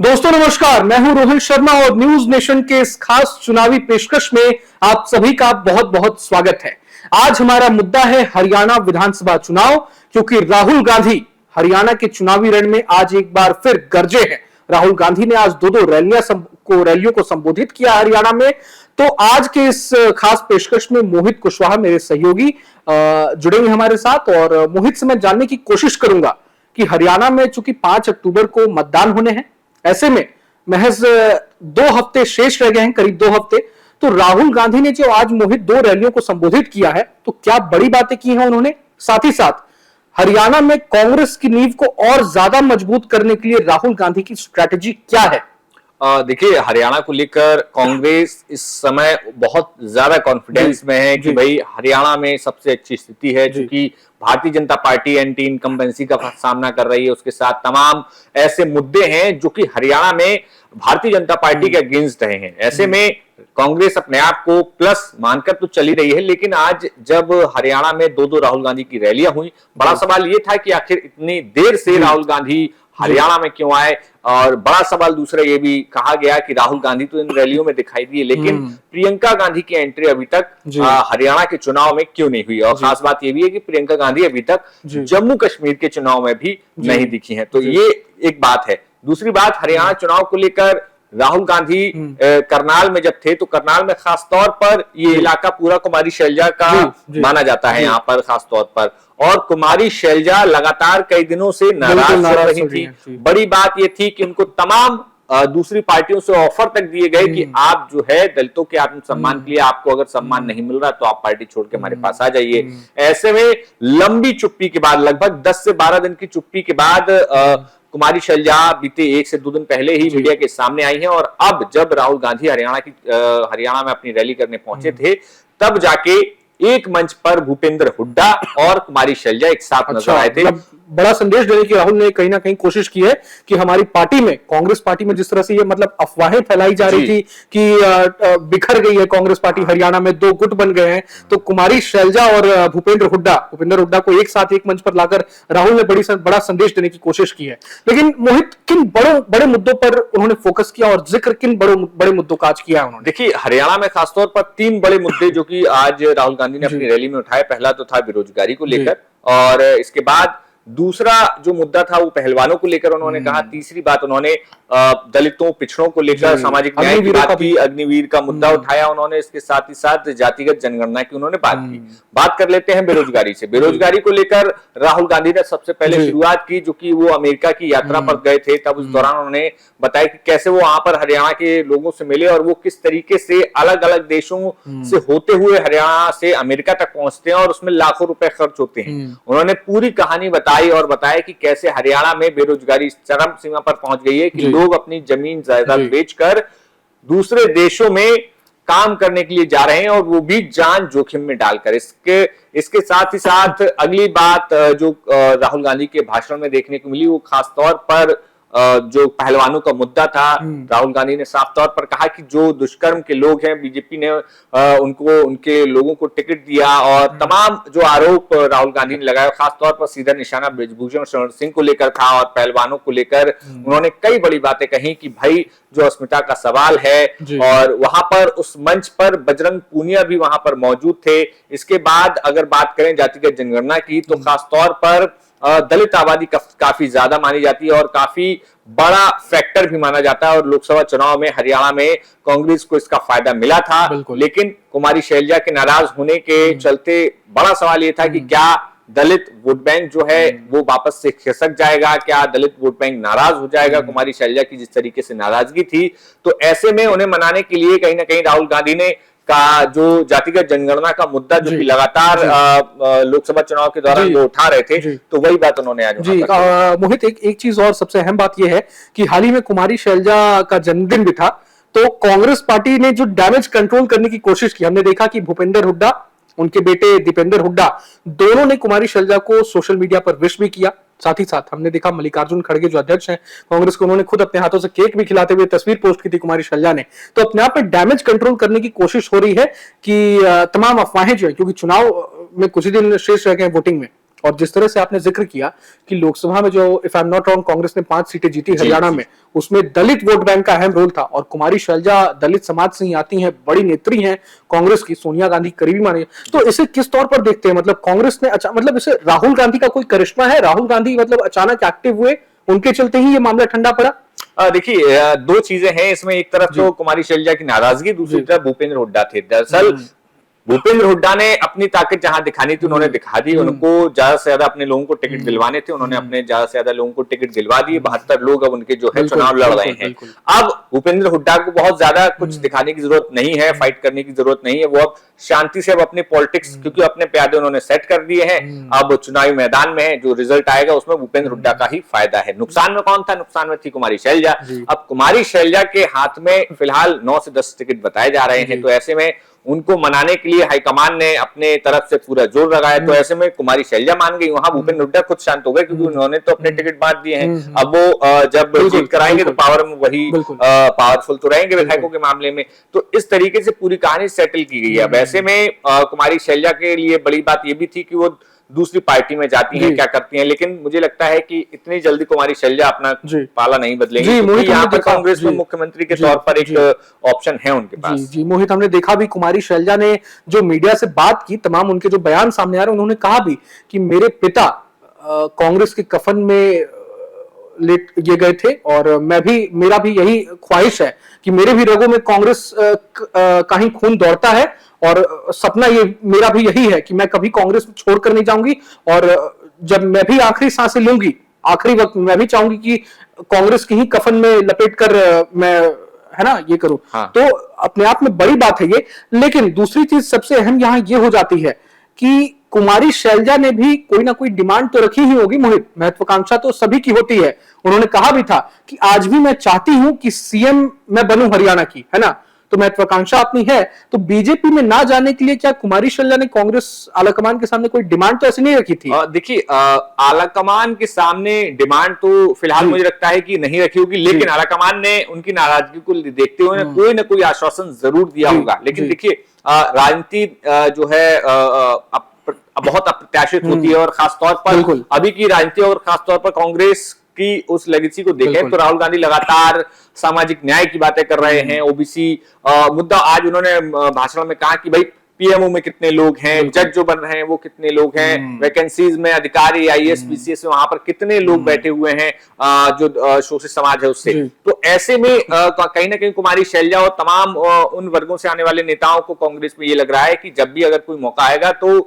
दोस्तों नमस्कार, मैं हूं रोहित शर्मा और न्यूज नेशन के इस खास चुनावी पेशकश में आप सभी का बहुत बहुत स्वागत है। आज हमारा मुद्दा है हरियाणा विधानसभा चुनाव, क्योंकि राहुल गांधी हरियाणा के चुनावी रण में आज एक बार फिर गरजे हैं। राहुल गांधी ने आज दो रैलियों को संबोधित किया हरियाणा में। तो आज के इस खास पेशकश में मोहित कुशवाहा मेरे सहयोगी जुड़ेंगे हमारे साथ, और मोहित से मैं जानने की कोशिश करूंगा कि हरियाणा में चूंकि 5 अक्टूबर को मतदान होने हैं, ऐसे में महज 2 हफ्ते शेष रह गए हैं, करीब 2 हफ्ते। तो राहुल गांधी ने जो आज मोहित 2 रैलियों को संबोधित किया है, तो क्या बड़ी बातें की हैं उन्होंने? साथ ही साथ हरियाणा में कांग्रेस की नींव को और ज्यादा मजबूत करने के लिए राहुल गांधी की स्ट्रैटेजी क्या है? देखिए, हरियाणा को लेकर कांग्रेस इस समय बहुत ज्यादा कॉन्फिडेंस में है कि भाई हरियाणा में सबसे अच्छी स्थिति है, क्योंकि Bharatiya Janata party anti incumbency का सामना कर रही है। उसके साथ तमाम ऐसे मुद्दे हैं जो कि हरियाणा में भारतीय जनता पार्टी के अगेंस्ट रहे हैं। ऐसे में कांग्रेस अपने आप को प्लस मानकर तो चली रही है, लेकिन आज जब हरियाणा में 2 राहुल गांधी की रैलियां हुई, बड़ा सवाल यह था कि आखिर इतनी देर से राहुल गांधी हरियाणा में क्यों आए। और बड़ा सवाल दूसरा ये भी कहा गया कि राहुल गांधी तो इन रैलियों में दिखाई दिए, लेकिन प्रियंका गांधी की एंट्री अभी तक हरियाणा के चुनाव में क्यों नहीं हुई। और खास बात ये भी है कि प्रियंका गांधी अभी तक जम्मू कश्मीर के चुनाव में भी नहीं दिखी हैं। तो ये एक बात है। दूसरी बात, हरियाणा चुनाव को लेकर राहुल गांधी करनाल में जब थे, तो करनाल में खास तौर पर ये इलाका पूरा कुमारी शैलजा का माना जाता है यहाँ पर खास तौर पर। और कुमारी शैलजा लगातार कई दिनों से नाराज चल रही थी। बड़ी बात ये थी कि उनको तमाम दूसरी पार्टियों से ऑफर तक दिए गए कि आप जो है दलितों के आत्मसम्मान के लिए, आपको अगर सम्मान नहीं मिल रहा तो आप पार्टी छोड़ के हमारे पास आ जाइए। ऐसे में लंबी चुप्पी के बाद, लगभग 10 से 12 दिन की चुप्पी के बाद कुमारी शैलजा बीते 1 से 2 दिन पहले ही मीडिया के सामने आई हैं। और अब जब राहुल गांधी हरियाणा में अपनी रैली करने पहुंचे थे, तब जाके एक मंच पर भूपेंद्र हुड्डा और कुमारी शैलजा एक साथ नजर आए थे। बड़ा संदेश देने की राहुल ने कहीं ना कहीं कोशिश की है कि हमारी पार्टी में, कांग्रेस पार्टी में जिस तरह से ये अफवाहें फैलाई जा रही थी कि बिखर गई है कांग्रेस पार्टी, हरियाणा में 2 गुट बन गए हैं, तो कुमारी शैलजा और भूपेंद्र हुड्डा को एक साथ एक मंच पर लाकर राहुल ने बड़ा संदेश देने की कोशिश की है। लेकिन मोहित, किन बड़े मुद्दों पर उन्होंने फोकस किया और जिक्र किन बड़े मुद्दों का आज किया उन्होंने? देखिए, हरियाणा में खासतौर पर 3 बड़े मुद्दे जो कि आज राहुल गांधी ने अपनी रैली में उठाए। पहला तो था बेरोजगारी को लेकर, और इसके बाद दूसरा जो मुद्दा था वो पहलवानों को लेकर उन्होंने कहा। तीसरी बात उन्होंने दलितों, पिछड़ों को लेकर सामाजिक न्याय की बात की, अग्निवीर का मुद्दा उठाया उन्होंने। इसके साथ ही साथ जातिगत जनगणना की उन्होंने बात की। बात कर लेते हैं बेरोजगारी से। बेरोजगारी को लेकर राहुल गांधी ने सबसे पहले शुरुआत की, जो कि वो अमेरिका की यात्रा पर गए थे, तब उस दौरान उन्होंने बताया कि कैसे वो वहां पर हरियाणा के लोगों से मिले और वो किस तरीके से अलग अलग देशों से होते हुए हरियाणा से अमेरिका तक पहुंचते हैं और उसमें लाखों रुपए खर्च होते हैं। उन्होंने पूरी कहानी बताई और बताया कि कैसे हरियाणा में बेरोजगारी चरम सीमा पर पहुंच गई है कि लोग अपनी जमीन जायदाद बेचकर दूसरे देशों में काम करने के लिए जा रहे हैं, और वो भी जान जोखिम में डालकर। इसके साथ ही साथ अगली बात जो राहुल गांधी के भाषण में देखने को मिली, वो खास तौर पर जो पहलवानों का मुद्दा था। राहुल गांधी ने साफ तौर पर कहा कि जो दुष्कर्म के लोग हैं, बीजेपी ने उनके लोगों को टिकट दिया, और तमाम जो आरोप राहुल गांधी ने लगाया, खास तौर पर सीधा निशाना बृजभूषण शरण सिंह को लेकर था और पहलवानों को लेकर उन्होंने कई बड़ी बातें कही कि भाई जो अस्मिता का सवाल है। और वहां पर उस मंच पर बजरंग पूनिया भी वहां पर मौजूद थे। इसके बाद अगर बात करें जातिगत जनगणना की, तो खास तौर पर दलित आबादी काफी ज्यादा मानी जाती है और काफी बड़ा फैक्टर भी माना जाता है। और लोकसभा चुनाव में हरियाणा में कांग्रेस को इसका फायदा मिला था, लेकिन कुमारी शैलजा के नाराज होने के चलते बड़ा सवाल यह था कि क्या दलित वोट बैंक जो है वो वापस से खिसक जाएगा, क्या दलित वोट बैंक नाराज हो जाएगा कुमारी शैलजा की जिस तरीके से नाराजगी थी। तो ऐसे में उन्हें मनाने के लिए कहीं ना कहीं राहुल गांधी ने का जो जातिगत जनगणना का मुद्दा जो कि लगातार लोकसभा चुनाव के दौरान वो उठा रहे थे, तो वही बात उन्होंने आज मोहित, एक चीज और सबसे अहम बात यह है कि हाल ही में कुमारी शैलजा का जन्मदिन भी था, तो कांग्रेस पार्टी ने जो डैमेज कंट्रोल करने की कोशिश की, हमने देखा कि भूपेंद्र हुड्डा, उनके बेटे दीपेंद्र हुड्डा, दोनों ने कुमारी शैलजा को सोशल मीडिया पर विश भी किया। साथ ही साथ हमने देखा मल्लिकार्जुन खड़गे जो अध्यक्ष हैं कांग्रेस के, उन्होंने खुद अपने हाथों से केक भी खिलाते हुए तस्वीर पोस्ट की थी कुमारी शैलजा ने। तो अपने आप में डैमेज कंट्रोल करने की कोशिश हो रही है कि तमाम अफवाहें जो है, क्योंकि चुनाव में कुछ ही दिन शेष रह गए वोटिंग में, और जिस तरह से आपने जिक्र किया कि लोकसभा में जो if I am not wrong Congress ने 5 सीटें जीती हरियाणा में, उसमें दलित वोट बैंक का अहम रोल था और कुमारी शैलजा दलित समाज से ही आती हैं, बड़ी नेत्री हैं कांग्रेस की, सोनिया गांधी करीबी मानी। तो इसे किस तौर पर देखते हैं? मतलब कांग्रेस ने मतलब इसे राहुल गांधी का कोई करिश्मा है? राहुल गांधी मतलब अचानक एक्टिव हुए, उनके चलते ही ये मामला ठंडा पड़ा? देखिए, दो चीजें हैं इसमें। एक तरफ तो कुमारी शैलजा की नाराजगी, दूसरी तरफ भूपेंद्र हुड्डा थे। दरअसल भूपेंद्र हुड्डा ने अपनी ताकत जहां दिखानी थी उन्होंने दिखा दी। उनको ज्यादा से ज्यादा अपने लोगों को टिकट दिलवाने थे, उन्होंने अपने ज्यादा से ज्यादा लोगों को टिकट दिलवा दिए। 72 लोग अब उनके जो है चुनाव लड़ रहे हैं। अब भूपेंद्र हुड्डा को बहुत ज्यादा कुछ दिखाने की जरूरत नहीं है, फाइट करने की जरूरत नहीं है। वो अब शांति से अब अपने पॉलिटिक्स, क्योंकि अपने प्यादे उन्होंने सेट कर दिए हैं, अब चुनावी मैदान में है। जो रिजल्ट आएगा उसमें भूपेंद्र हुड्डा का ही फायदा है। नुकसान में कौन था? नुकसान में थी कुमारी शैलजा। अब कुमारी शैलजा के हाथ में फिलहाल 9 से 10 टिकट बताए जा रहे हैं, तो ऐसे में उनको मनाने के लिए हाईकमान ने अपने तरफ से पूरा जोर लगाया। तो ऐसे में कुमारी शैलजा मान गई, वहां भूपेंद्र हुड्डा खुद शांत हो गए, क्योंकि उन्होंने तो अपने टिकट बांट दिए हैं। अब वो जब जीत कराएंगे तो पावर में वही पावरफुल तो रहेंगे विधायकों के मामले में। तो इस तरीके से पूरी कहानी सेटल की गई है। अब ऐसे में कुमारी शैलजा के लिए बड़ी बात यह भी थी कि वो दूसरी पार्टी में जाती हैं, क्या करती हैं, लेकिन मुझे लगता है कि इतनी जल्दी कुमारी शैलजा अपना पाला नहीं बदलेंगी, क्योंकि यहाँ पर कांग्रेस में मुख्यमंत्री के तौर पर एक ऑप्शन है उनके पास। जी मोहित, हमने देखा भी कुमारी शैलजा ने जो मीडिया से बात की, तमाम उनके जो बयान सामने आ रहे हैं, उन्होंने कहा भी कि मेरे पिता कांग्रेस के कफन में लेट ये गए थे और मेरा भी यही ख्वाहिश है कि मेरे भी रगों में कांग्रेस का ही खून दौड़ता है और सपना ये मेरा भी यही है कि मैं कभी कांग्रेस छोड़कर नहीं जाऊंगी और जब मैं भी आखिरी सांसें लूंगी, आखिरी वक्त मैं भी चाहूंगी कि कांग्रेस की ही कफन में लपेटकर मैं, है ना, ये करूं। तो अपने आप में बड़ी बात है ये। लेकिन दूसरी चीज सबसे अहम यहां ये हो जाती है कि कुमारी शैलजा ने भी कोई ना कोई डिमांड तो रखी ही होगी मोहित। महत्वाकांक्षा तो सभी की होती है। उन्होंने कहा भी था कि आज भी मैं चाहती हूं कि सीएम मैं बनूं हरियाणा की, है ना। तो महत्वाकांक्षा अपनी है, तो बीजेपी में ना जाने के लिए क्या कुमारी शैलजा ने कांग्रेस आलाकमान के सामने कोई डिमांड तो ऐसी नहीं रखी थी? देखिए, आलाकमान के सामने डिमांड तो फिलहाल मुझे लगता है कि नहीं रखी होगी, लेकिन आलाकमान ने उनकी नाराजगी को देखते हुए कोई ना कोई आश्वासन जरूर दिया होगा। लेकिन देखिए, राजनीति जो है बहुत अप्रत्याशित होती है, और खासतौर पर अभी की राजनीति और खासतौर पर कांग्रेस की उस लेगेसी को देखें तो राहुल गांधी लगातार सामाजिक न्याय की बातें कर रहे हैं। ओबीसी मुद्दा आज उन्होंने भाषण में कहा कि भाई पीएमओ में कितने लोग हैं, जज जो बन रहे हैं वो कितने लोग हैं, वैकेंसीज में अधिकारी आईएएस पीसीएस में वहां पर कितने लोग बैठे हुए हैं जो शोषित समाज है उससे। तो ऐसे में कहीं ना कहीं कुमारी शैलजा और तमाम उन वर्गों से आने वाले नेताओं को कांग्रेस में ये लग रहा है कि जब भी अगर कोई मौका आएगा तो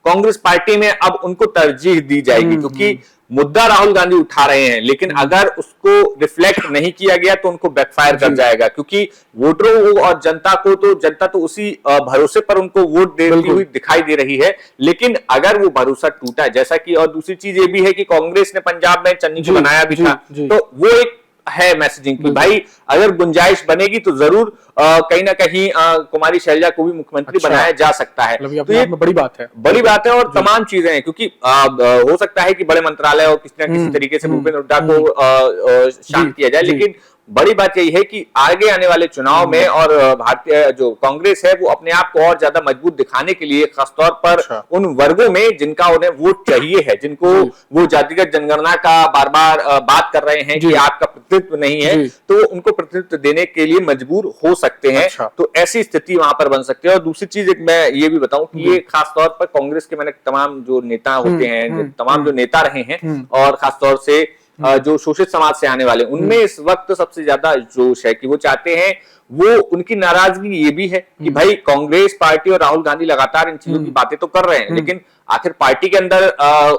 कांग्रेस पार्टी में अब उनको तरजीह दी जाएगी, क्योंकि मुद्दा राहुल गांधी उठा रहे हैं, लेकिन अगर उसको रिफ्लेक्ट नहीं किया गया तो उनको बैकफायर कर जाएगा, क्योंकि वोटरों को और जनता तो उसी भरोसे पर उनको वोट देती हुई दिखाई दे रही है। लेकिन अगर वो भरोसा टूटा, जैसा कि, और दूसरी चीज ये भी है कि कांग्रेस ने पंजाब में चन्नी को बनाया भी था, तो वो एक है मैसेजिंग की भाई अगर गुंजाइश बनेगी तो जरूर कहीं ना कहीं कुमारी शैलजा को भी मुख्यमंत्री बनाया जा सकता है। तो ये बड़ी बात है, और तमाम चीजें हैं, क्योंकि हो सकता है कि बड़े मंत्रालय और किसी न किसी तरीके से भूपेंद्र हुड्डा को शांत किया जाए, लेकिन बड़ी बात यही है कि आगे आने वाले चुनाव में और भारतीय जो कांग्रेस है वो अपने आप को और ज्यादा मजबूत दिखाने के लिए, खासतौर पर उन वर्गों में जिनका उन्हें वोट चाहिए है, जिनको वो जातिगत जनगणना का बार बार बात कर रहे हैं कि आपका प्रतिनिधित्व नहीं है, तो उनको प्रतिनिधित्व देने के लिए मजबूर हो सकते हैं। तो ऐसी स्थिति वहां पर बन सकती है। और दूसरी चीज मैं ये भी बताऊं कि ये खासतौर पर कांग्रेस के मैंने तमाम जो नेता होते हैं, तमाम जो नेता रहे हैं, और खासतौर से जो शोषित समाज से आने वाले, उनमें इस वक्त सबसे ज्यादा जोश है कि वो चाहते हैं, वो उनकी नाराजगी ये भी है कि भाई कांग्रेस पार्टी और राहुल गांधी लगातार इन चीजों की बातें तो कर रहे हैं, लेकिन आखिर पार्टी के अंदर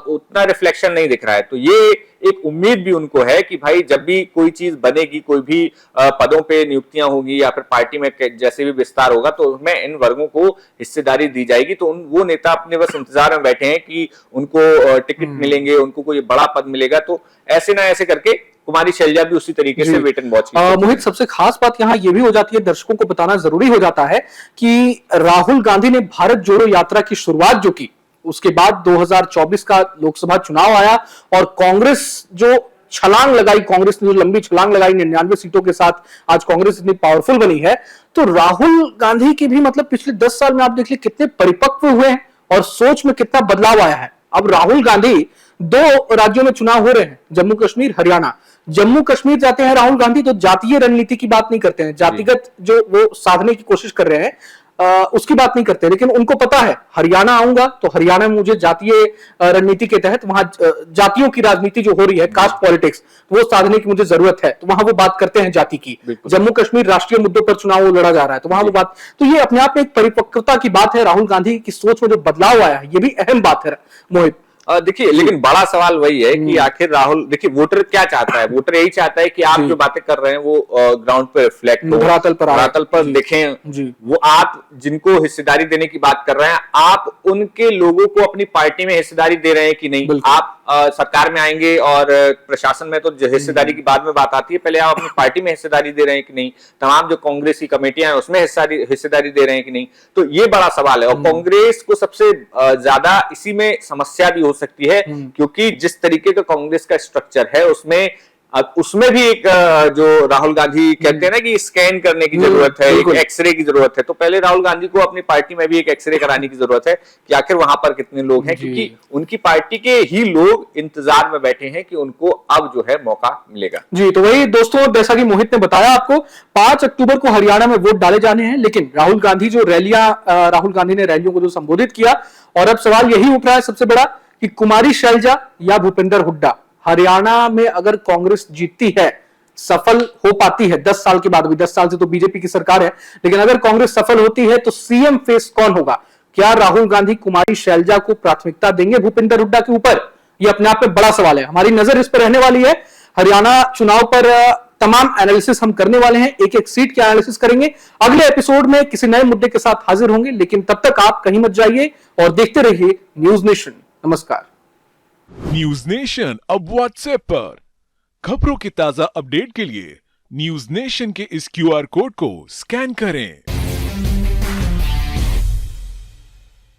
उतना रिफ्लेक्शन नहीं दिख रहा है। तो ये एक उम्मीद भी उनको है कि भाई जब भी कोई चीज बनेगी, कोई भी पदों पे नियुक्तियां होगी या फिर पार्टी में जैसे भी विस्तार होगा, तो उसमें इन वर्गों को हिस्सेदारी दी जाएगी। तो वो नेता अपने बस इंतजार में बैठे हैं कि उनको टिकट मिलेंगे, उनको कोई बड़ा पद मिलेगा। तो ऐसे ना ऐसे करके कुमारी शैलजा भी उसी तरीके से वेट एंड वॉच। मोहित, सबसे खास बात यहाँ ये भी हो जाती है, दर्शकों को बताना जरूरी हो जाता है कि राहुल गांधी ने भारत जोड़ो यात्रा की शुरुआत जो की, उसके बाद 2024 का लोकसभा चुनाव आया और कांग्रेस जो छलांग लगाई, कांग्रेस ने जो लंबी छलांग लगाई 99 सीटों के साथ, आज कांग्रेस इतनी पावरफुल बनी है। तो राहुल गांधी की भी मतलब पिछले 10 साल में आप देख लीजिए कितने परिपक्व हुए हैं और सोच में कितना बदलाव आया है। अब राहुल गांधी 2 राज्यों में चुनाव हो रहे हैं, जम्मू कश्मीर, हरियाणा। जम्मू कश्मीर जाते हैं राहुल गांधी तो जातीय रणनीति की बात नहीं करते हैं, जातिगत जो वो साधने की कोशिश कर रहे हैं उसकी बात नहीं करते, लेकिन उनको पता है हरियाणा आऊंगा तो हरियाणा में मुझे जातीय रणनीति के तहत वहां जातियों की राजनीति जो हो रही है, कास्ट पॉलिटिक्स, वो साधने की मुझे जरूरत है, तो वहां वो बात करते हैं जाति की। जम्मू कश्मीर राष्ट्रीय मुद्दों पर चुनाव लड़ा जा रहा है तो वहां वो बात, तो ये अपने आप में एक परिपक्वता की बात है, राहुल गांधी की सोच में जो बदलाव आया है ये भी अहम बात है मोहित। देखिए, लेकिन बड़ा सवाल वही है कि आखिर राहुल, देखिए वोटर क्या चाहता है, वोटर यही चाहता है कि आप जो बातें कर रहे हैं वो ग्राउंड पे रिफ्लेक्ट हो, धरातल पर लिखें, वो आप जिनको हिस्सेदारी देने की बात कर रहे हैं, आप उनके लोगों को अपनी पार्टी में हिस्सेदारी दे रहे हैं कि नहीं। आप सरकार में आएंगे और प्रशासन में तो हिस्सेदारी की बाद में बात आती है, पहले आप अपनी पार्टी में हिस्सेदारी दे रहे हैं कि नहीं, तमाम जो कांग्रेस की कमेटियां हैं उसमें हिस्सेदारी दे रहे हैं कि नहीं, तो ये बड़ा सवाल है। और कांग्रेस को सबसे ज्यादा इसी में समस्या भी हो सकती है, क्योंकि जिस तरीके का कांग्रेस का स्ट्रक्चर है उसमें भी एक जो राहुल गांधी कहते हैं ना कि स्कैन करने की जरूरत है, एक एक्सरे की जरूरत है, तो पहले राहुल गांधी को अपनी पार्टी में भी एक एक्सरे कराने की जरूरत है कि आखिर वहां पर कितने लोग हैं, क्योंकि उनकी पार्टी के ही लोग इंतजार में बैठे हैं कि उनको अब जो है मौका मिलेगा। जी, तो वही दोस्तों, जैसा कि मोहित ने बताया आपको, 5 अक्टूबर को हरियाणा में वोट डाले जाने हैं, लेकिन राहुल गांधी ने रैलियों को जो संबोधित किया, और अब सवाल यही उठ रहा है सबसे बड़ा कि कुमारी शैलजा या भूपेंद्र हुड्डा, हरियाणा में अगर कांग्रेस जीतती है, सफल हो पाती है 10 साल के बाद, अभी 10 साल से तो बीजेपी की सरकार है, लेकिन अगर कांग्रेस सफल होती है तो सीएम फेस कौन होगा? क्या राहुल गांधी कुमारी शैलजा को प्राथमिकता देंगे भूपेंद्र हुड्डा के ऊपर? यह अपने आप में बड़ा सवाल है। हमारी नजर इस पर रहने वाली है। हरियाणा चुनाव पर तमाम एनालिसिस हम करने वाले हैं, एक एक सीट के एनालिसिस करेंगे। अगले एपिसोड में किसी नए मुद्दे के साथ हाजिर होंगे, लेकिन तब तक आप कहीं मत जाइए और देखते रहिए न्यूज नेशन। नमस्कार। न्यूज नेशन अब व्हाट्सएप पर खबरों की ताजा अपडेट के लिए न्यूज नेशन के इस क्यूआर कोड को स्कैन करें।